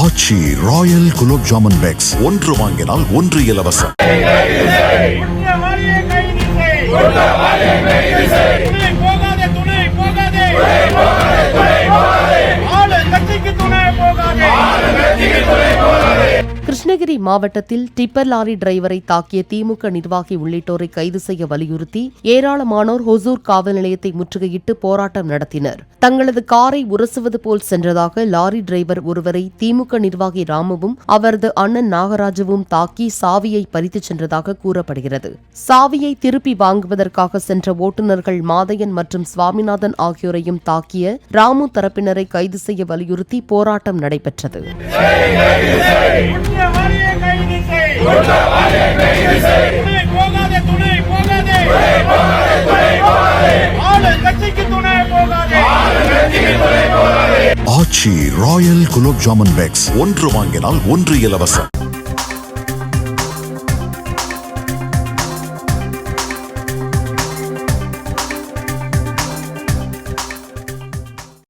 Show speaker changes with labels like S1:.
S1: ஆச்சி Royal gulab jamun packs ஒன்று வாங்கினால் ஒன்று இலவசம்.
S2: கிருஷ்ணகிரி மாவட்டத்தில் டிப்பர் லாரி டிரைவரை தாக்கிய திமுக நிர்வாகி உள்ளிட்டோரை கைது செய்ய வலியுறுத்தி ஏராளமானோர் ஹொசூர் காவல் நிலையத்தை முற்றுகையிட்டு போராட்டம் நடத்தினர். தங்களது காரை உரசுவது போல் சென்றதாக லாரி டிரைவர் ஒருவரை திமுக நிர்வாகி ராமுவும் அவரது அண்ணன் நாகராஜுவும் தாக்கி சாவியை பறித்துச் சென்றதாக கூறப்படுகிறது. சாவியை திருப்பி வாங்குவதற்காக சென்ற ஓட்டுநர்கள் மாதையன் மற்றும் சுவாமிநாதன் ஆகியோரையும் தாக்கிய ராமு தரப்பினரை கைது செய்ய வலியுறுத்தி போராட்டம் நடைபெற்றது.
S1: ஆச்சி ராயல் குலோப் ஜாமுன் பேக்ஸ் ஒன்று வாங்கினால் ஒன்று இலவசம்.